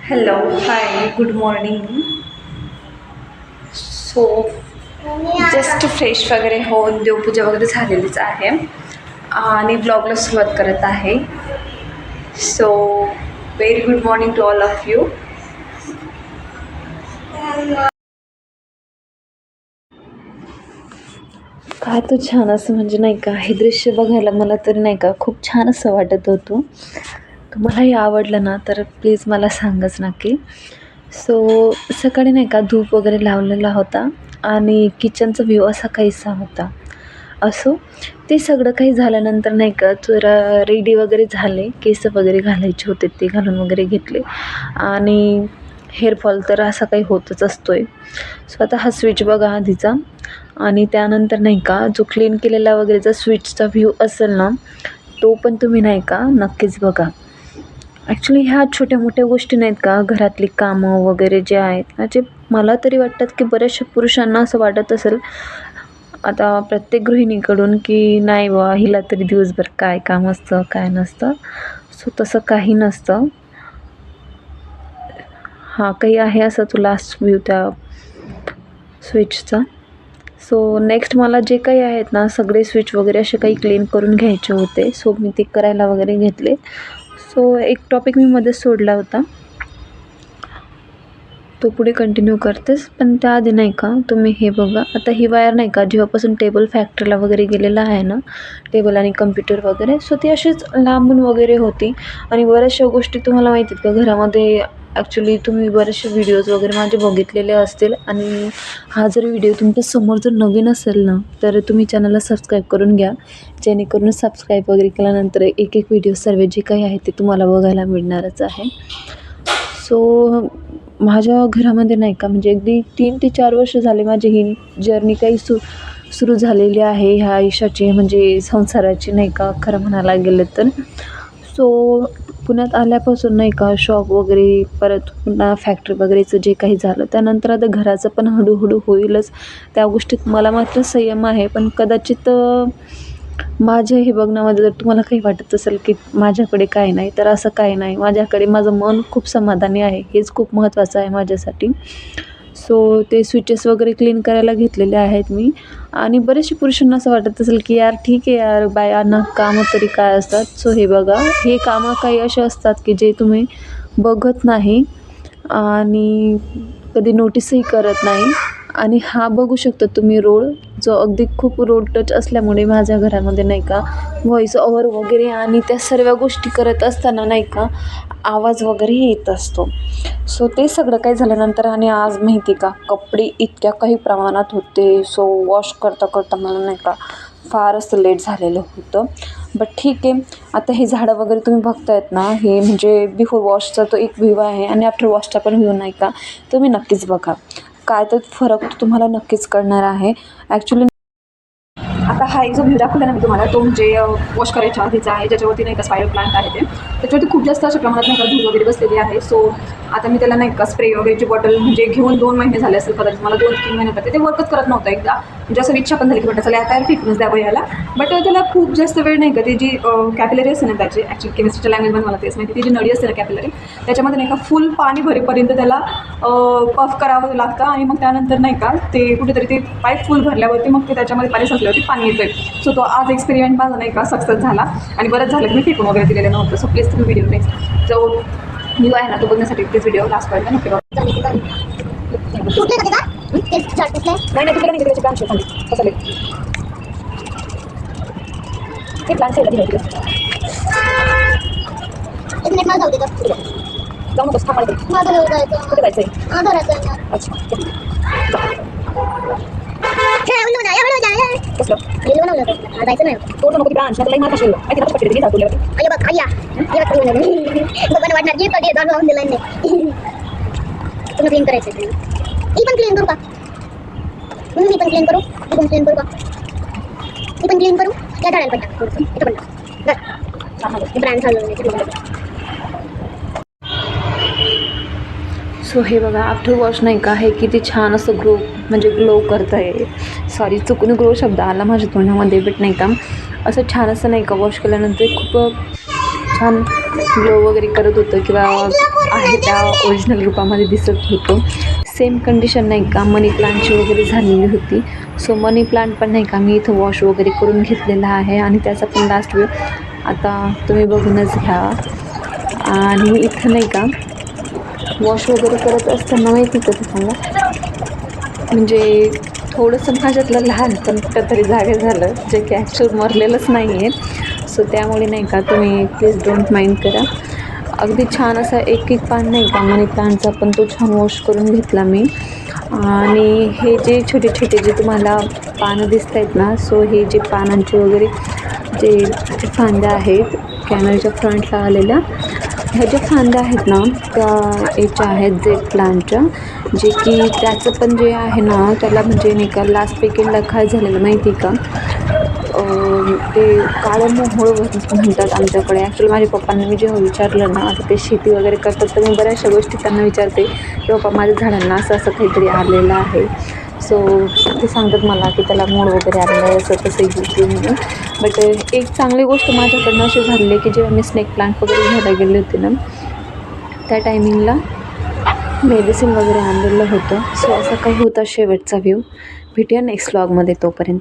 Hello hi good morning. So just fresh वगैरे होऊन देवपूजा वगैरे झालेलीच आहे आणि ब्लॉगला सुरुवात करत आहे. So very good morning to all of you. काय तो छान असं म्हणजे नाही का, हे दृश्य बघायला मला तरी नाही का खूप छान असं वाटत होतं. तुम्हालाही आवडलं ना तर प्लीज मला सांगच नक्की. सो सकाळी नाही का धूप वगैरे लावलेला होता आणि किचनचा व्ह्यू असा काहीसा होता. असो ते सगळं काही झाल्यानंतर नाही का जरा रेडी वगैरे झाले, केस वगैरे घालायचे होते ते घालून वगैरे घेतले आणि हेअरफॉल तर असा काही होतच असतोय. सो आता हा स्विच बघा आधीचा आणि त्यानंतर नाही का जो क्लीन केलेला वगैरेचा स्विचचा व्ह्यू असेल ना तो पण तुम्ही नाही का नक्कीच बघा. ॲक्च्युली ह्या छोट्या मोठ्या गोष्टी नाहीत का, घरातली कामं वगैरे जे आहेत ना, जे मला तरी वाटतात की बऱ्याचशा पुरुषांना असं वाटत असेल आता प्रत्येक गृहिणीकडून की नाही बा हिला तरी दिवसभर काय काम असतं काय नसतं. सो तसं काही नसतं. हा काही आहे असा तो लास्ट व्ह्यू त्या स्विचचा. सो नेक्स्ट मला जे काही आहेत ना सगळे स्विच वगैरे असे काही क्लीन करून घ्यायचे होते. सो मी ते करायला वगैरे घेतले. सो एक टॉपिक मी मध्येच सोडला होता, तो पुढे कंटिन्यू करतेच. पण त्याआधी नाही का तुम्ही हे बघा, आता ही वायर नाही का जेव्हापासून टेबल फॅक्टरीला वगैरे गेलेला आहे ना, टेबल आणि कम्प्युटर वगैरे, सो ती अशीच लांबून वगैरे होती. आणि बऱ्याचशा गोष्टी तुम्हाला माहिती आहेत का घरामध्ये, ॲक्च्युली तुम्ही बरेचसे व्हिडिओज वगैरे माझे बघितलेले असतील आणि हा जर व्हिडिओ तुमच्या समोर जर नवीन असेल ना तर तुम्ही चॅनलला सबस्क्राईब करून घ्या, जेणेकरून सबस्क्राईब वगैरे केल्यानंतर एक एक व्हिडिओ सर्व जे काही आहे ते तुम्हाला बघायला मिळणारच आहे. सो माझ्या घरामध्ये नाही का म्हणजे अगदी 3 ते 4 वर्ष झाले माझी ही जर्नी काही सुरू झालेली आहे ह्या आयुष्याची, म्हणजे संसाराची नाही का खरं म्हणायला गेलं तर. सो पुण्यात आल्यापासून नाही का शॉप वगैरे, परत पुन्हा फॅक्टरी वगैरेचं जे काही झालं त्यानंतर आता घराचं पण हळूहळू होईलच. त्या गोष्टीत मला मात्र संयम आहे. पण कदाचित माझ्या हे बघण्यामध्ये जर तुम्हाला काही वाटत असेल की माझ्याकडे काय नाही, तर असं काही नाही. माझ्याकडे माझं मन खूप समाधानी आहे, हेच खूप महत्त्वाचं आहे माझ्यासाठी. सो ते स्विचेस वगैरे क्लीन करायला घेतलेले आहेत मी. आणि बरेचसे पुरुषांना असं वाटत असेल की यार ठीक आहे यार, बायांना कामं तरी काय असतात. सो हे बघा, हे कामं काही असे असतात की जे तुम्ही बघत नाही आणि कधी नोटीसही करत नाही. आणि हा बघू शकता तुम्ही रोड, जो अगदी खूप रोड टच असल्यामुळे माझ्या घरामध्ये नाही का व्हॉईस ओव्हर वगैरे आणि त्या सर्व गोष्टी करत असताना नाही का आवाज वगैरे येत असतो. सो ते सगळं काही झाल्यानंतर आणि आज माहिती का कपडे इतक्या काही प्रमाणात होते. सो वॉश करता करता मला नाही का फारच लेट झालेलं होतं. बट ठीक आहे. आता हे झाडं वगैरे तुम्ही बघतायत ना, हे म्हणजे बिफोर वॉशचा तो एक व्ह्यू आहे आणि आफ्टर वॉशचा पण व्ह्यू नाही का तुम्ही नक्कीच बघा. काय तर फरक तुम्हाला नक्कीच कळणार आहे. ॲक्च्युली आता हा एक जो व्ह्यू दाखवला ना मी तुम्हाला, तो म्हणजे वॉश करायच्या आधीचा आहे, ज्याच्यावरती नाही का स्पायडर प्लांट आहे ते, त्याच्यावरती खूप जास्त अशा प्रमाणात नाही का धूळ वगैरे बसलेली आहे. सो आता मी त्याला नाही का स्प्रे वगैरेची बॉटल म्हणजे घेऊन 2 महिने झाले असेल कदाचित, मला 2-3 महिने पडते. ते वर्कच करत नव्हतं एकदा, म्हणजे असं इच्छा पण झाली की म्हटलं चला आता फेकूनच द्यावं याला. बट त्याला खूप जास्त वेळ नाही का, ती जी कॅपिलरी असते ना त्याची, ॲक्च्युली केमिस्ट्रीच्या लँग्वेजमध्ये मला तेच माहिती, ती जी नळी असते ना कॅपिलरी, त्याच्यामध्ये नाही का फुल पाणी भरेपर्यंत त्याला पफ करावं लागतं आणि मग त्यानंतर नाही का ते कुठेतरी ते पाईप फुल भरल्यावरती मग ते त्याच्यामध्ये पाणी संपल्यावरती पाणी येतं आहे. सो तो आज एक्सपेरिमेंट माझा नाही का सक्सेस झाला आणि बरंच झालं की मी फेकून वगैरे दिलेलं नव्हतं. सो प्लीज तुम्ही व्हिडिओ नेक्स्ट जो व्ह्यू आहे ना तो बघण्यासाठी प्लीज व्हिडिओ लास्टपर्यंत नक्की बघा. नाही नाही तिकडे नाही, तिकडे प्लांट खाली कसं ते प्लांट साईडला दिलं जाऊ नको थांबायचं. कुठे जायचं आहे? अच्छा कसलं जायचं नाही तोड नको प्लांट त्याला मार कशी माहिती ना पटकन घे तुला अरे बघ खाया बघा वाटणार की कधी जाऊन लावून दिलं नाही. तुम्ही क्लीन करायचं आहे, मी पण क्लीन करू का? मी पण क्लीन करू, मी पण क्लीन करू का? मी पण क्लीन करू त्या झाडाला पण टाक इथं पण ब्रँड झालं. सो हे बघा आफ्टर वॉश नाही का हे किती छान असं ग्लो करत आहे. सॉरी चुकून ग्लो शब्द आला माझ्या तोंडामध्ये, बट नाही का असं छान असं नाही का वॉश केल्यानंतर खूप छान ग्लो वगैरे करत होतं किंवा आहे त्या ओरिजिनल रूपामध्ये दिसत होतं. सेम कंडिशन नाही का मनी प्लांटची वगैरे झालेली होती. सो मनी प्लांट पण नाही का मी इथं वॉश वगैरे करून घेतलेला आहे आणि त्याचा पण लास्ट व्ह्यू आता तुम्ही बघूनच घ्या. आणि मी इथं नाही का वॉश वगैरे करत असताना माहिती का तुम्हाला, म्हणजे थोडंसं माझ्यातलं लहानपण कुठंतरी जागे झालं, जे की ॲक्च्युअल मरलेलंच नाही आहे. सो त्यामुळे नाही का तुम्ही प्लीज डोंट माइंड करा. अगदी छान असा एक पान नाही का मनी प्लांटचा पण तो छान वॉश करून घेतला मी. आणि हे जे छोटे छोटे जे तुम्हाला पानं दिसत आहेत ना, सो हे जे पानांचे वगैरे जे फांद्या आहेत कॅमेऱ्याच्या फ्रंटला आलेल्या, ह्या ज्या फांद्या आहेत ना त्या याच्या आहेत जेट प्लांटच्या, जे की त्याचं पण जे आहे ना त्याला म्हणजे नाही का लास्ट वीकेंडला काय झालेलं माहिती का, ते काळं मोहोळ म्हणतात आमच्याकडे. ॲक्च्युअली माझ्या पप्पांना मी जेव्हा विचारलं ना, आता ते शेती वगैरे करतात तर मी बऱ्याचशा गोष्टी त्यांना विचारते की पप्पा माझ्या झाडांना असं असं काहीतरी आलेलं आहे. सो ते सांगतात मला की त्याला मोड वगैरे आलेलं आहे असं तसं इश्यू म्हणून. बट एक चांगली गोष्ट माझ्याकडनं अशी झालेली की जेव्हा मी स्नेक प्लांट वगैरे घ्यायला गेले होते ना, त्या टायमिंगला मेडिसिन वगैरे आणलेलं होतं. सो असा काही होता शेवटचा व्ह्यू. भेटूया नेक्स्ट व्लॉगमध्ये, तोपर्यंत